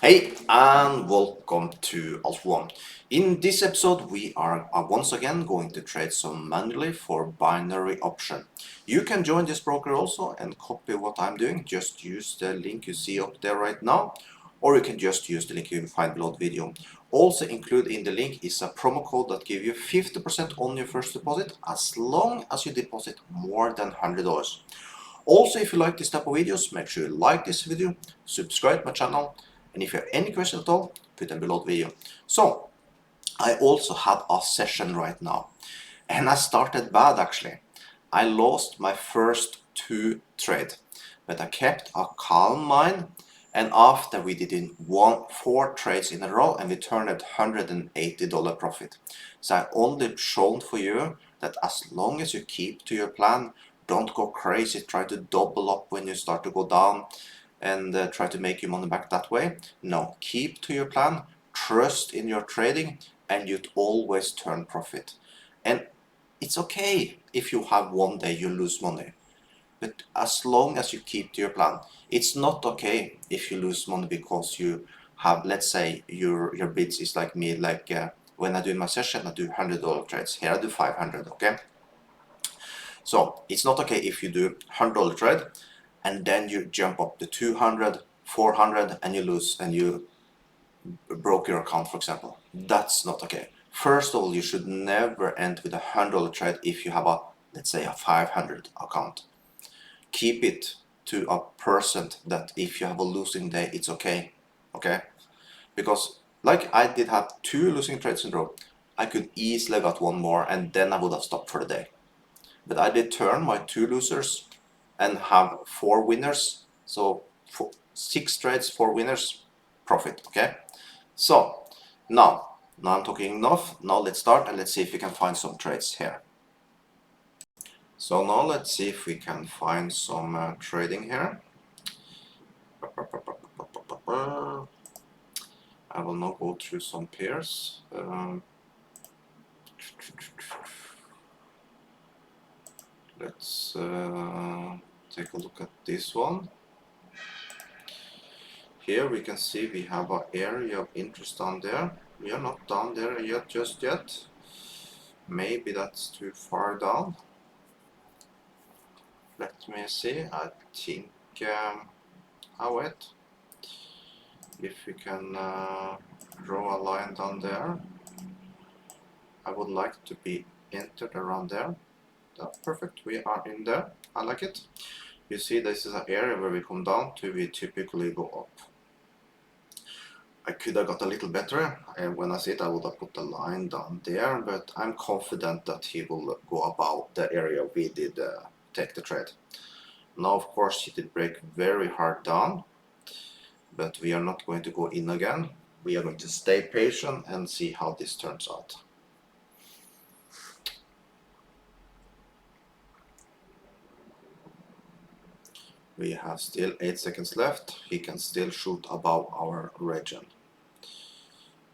Hey and welcome to AltOne. In this episode we are once again going to trade some manually for binary option. You can join this broker also and copy what I'm doing. Just use the link you see up there right now, or you can just use the link you can find below the video. Also included in the link is a promo code that gives you 50% on your first deposit as long as you deposit more than $100. Also, if you like this type of videos, make sure you like this video, subscribe to my channel, and if you have any questions at all, put them below the video. So, I also had a session right now, and I started bad actually. I lost my first two trades, but I kept a calm mind, and after we did in 4 trades in a row, and we turned at $180 profit. So I only shown for you that as long as you keep to your plan, don't go crazy, try to double up when you start to go down and try to make your money back that way. No, keep to your plan, trust in your trading, and you'd always turn profit. And it's okay if you have one day you lose money, but as long as you keep to your plan. It's not okay if you lose money because you have, let's say your bids is like me, like when I do my session I do $100 trades. Here I do 500, okay? So it's not okay if you do $100 trade and then you jump up to 200, 400 and you lose and you broke your account, for example. That's not okay. First of all, you should never end with a $100 trade if you have a, let's say, a 500 account. Keep it to a percent that if you have a losing day, it's okay. Okay? Because like I did have 2 losing trades in a row, I could easily got one more and then I would have stopped for the day. But I did turn my 2 losers and have 4 winners. So 6 trades, 4 winners, profit. Okay? So now I'm talking enough. Now let's start and let's see if we can find some trades here. So now let's see if we can find some trading here. I will now go through some pairs. Let's take a look at this one. Here we can see we have an area of interest down there. We are not down there yet, just yet. Maybe that's too far down. Let me see. I think I'll wait. If we can draw a line down there, I would like to be entered around there. That's perfect. We are in there. I like it. You see, this is an area where we come down to. We typically go up. I could have got a little better. When I see it, I would have put the line down there, but I'm confident that he will go about the area we did take the trade. Now, of course, he did break very hard down, but we are not going to go in again. We are going to stay patient and see how this turns out. We have still 8 seconds left. He can still shoot above our region.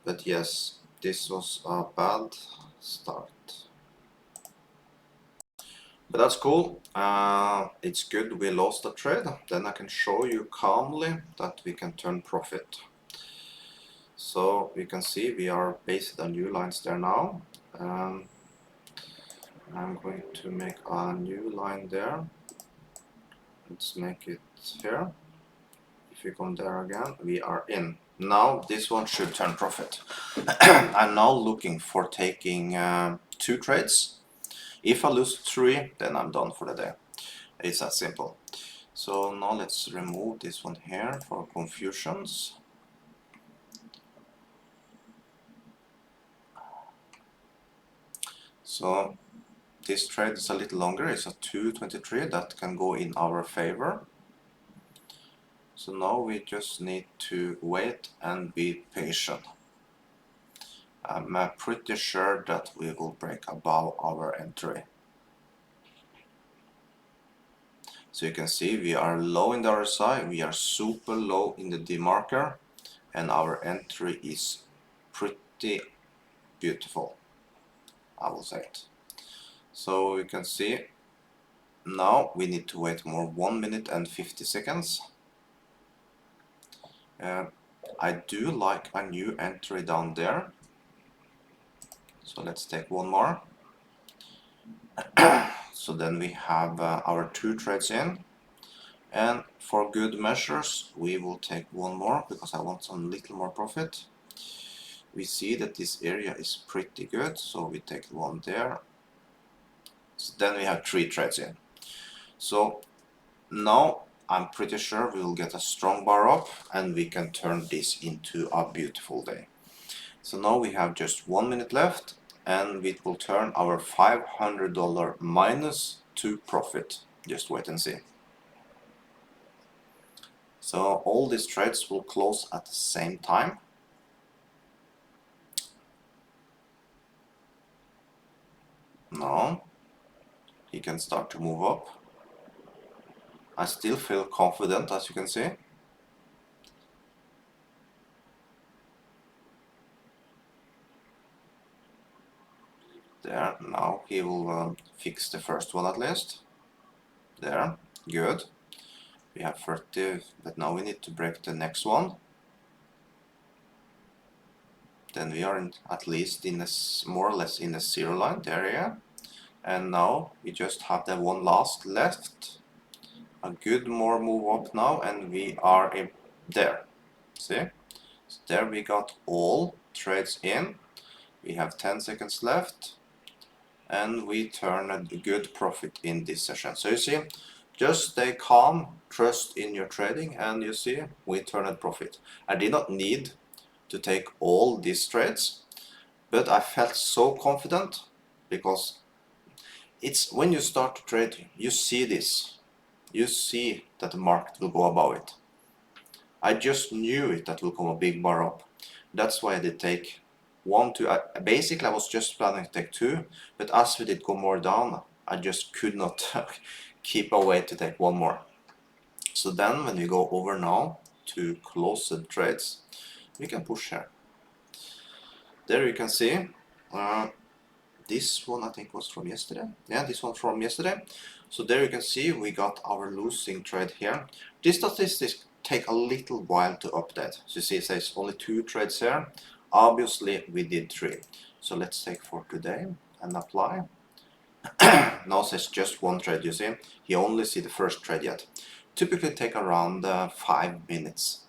But yes, this was a bad start. But that's cool. It's good we lost the trade. Then I can show you calmly that we can turn profit. So we can see we are based on new lines there now. I'm going to make a new line there. Let's make it here. If we come there again, we are in. Now this one should turn profit. I'm now looking for taking 2 trades. If I lose 3, then I'm done for the day. It's that simple. So now let's remove this one here for confusions. So this trade is a little longer. It's a 223 that can go in our favor. So now we just need to wait and be patient. I'm pretty sure that we will break above our entry. So you can see we are low in the RSI, we are super low in the D marker, and our entry is pretty beautiful, I will say it. So you can see now we need to wait more 1 minute and 50 seconds. I do like a new entry down there. So let's take one more. So then we have our 2 trades in. And for good measures, we will take one more because I want some little more profit. We see that this area is pretty good, so we take one there. So then we have 3 trades in. So now I'm pretty sure we will get a strong bar up and we can turn this into a beautiful day. So now we have just 1 minute left and it will turn our $500 minus to profit. Just wait and see. So all these trades will close at the same time. Now he can start to move up. I still feel confident, as you can see. There, now he will fix the first one at least. There, good. We have 30, but now we need to break the next one. Then we are at least in a, more or less in the 0 line there, yeah. And now we just have the one last left. A good more move up now, and we are there. See? So there we got all trades in. We have 10 seconds left, and we turn a good profit in this session. So you see, just stay calm, trust in your trading, and you see, we turn a profit. I did not need to take all these trades, but I felt so confident because it's when you start to trade, you see this. You see that the market will go above it. I just knew it that will come a big bar up. That's why I did take 1, 2. Basically, I was just planning to take 2, but as we did go more down, I just could not keep away to take 1 more. So then when we go over now to closed trades, we can push here. There you can see, this one I think was from yesterday. Yeah, this one from yesterday. So there you can see we got our losing trade here. These statistics take a little while to update. So you see it says only 2 trades here. Obviously we did 3. So let's take for today and apply. Now it says just 1 trade, you see. You only see the first trade yet. Typically take around 5 minutes.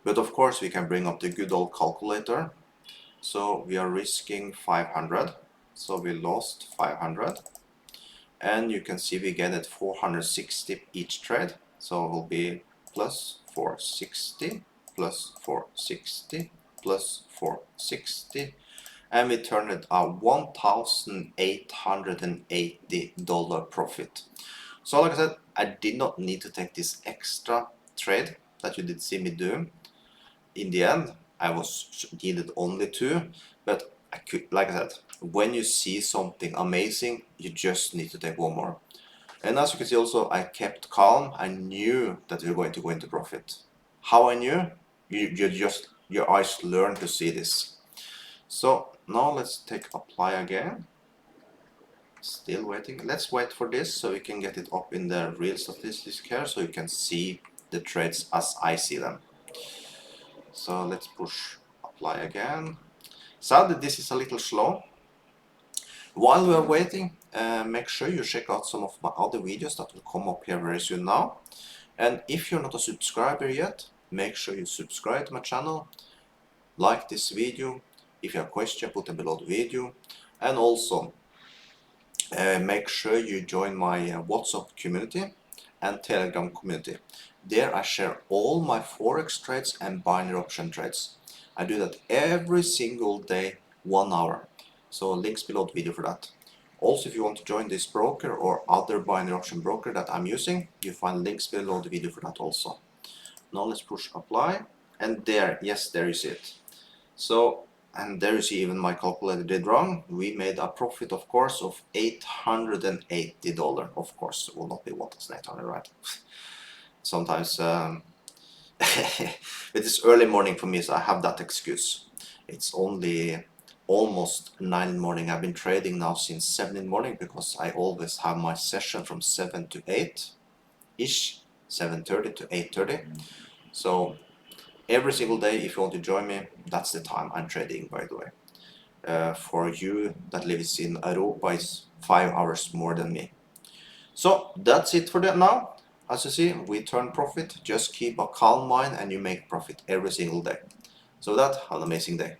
But of course we can bring up the good old calculator. So we are risking 500. So we lost 500. And you can see we get it 460 each trade. So it will be plus 460, plus 460, plus 460. And we turned it a $1,880 profit. So like I said, I did not need to take this extra trade that you did see me do. In the end, I was needed only 2, but I could, like I said, when you see something amazing, you just need to take 1 more. And as you can see also, I kept calm. I knew that we were going to go into profit. How I knew? Your eyes learn to see this. So now let's take apply again. Still waiting. Let's wait for this so we can get it up in the real statistics here so you can see the trades as I see them. So let's push apply again. Sadly, this is a little slow. While we are waiting, make sure you check out some of my other videos that will come up here very soon now. And if you're not a subscriber yet, make sure you subscribe to my channel, like this video. If you have a question, put them below the video. And also, make sure you join my WhatsApp community and Telegram community. There I share all my Forex trades and binary option trades. I do that every single day, 1 hour. So links below the video for that. Also, if you want to join this broker or other binary option broker that I'm using, you find links below the video for that also. Now let's push apply. And there, yes, there you see it. So, and there you see even my calculator did wrong. We made a profit, of course, of $880. Of course, it will not be 1,800, right? Sometimes, but it's early morning for me, so I have that excuse. It's only almost 9 in the morning. I've been trading now since 7 in the morning because I always have my session from 7 to 8 ish, 7:30 to 8:30. So every single day. If you want to join me, that's the time I'm trading, by the way. For you that lives in Europa, it's 5 hours more than me. So that's it for that now. As you see, we turn profit. Just keep a calm mind and you make profit every single day. So that, have an amazing day.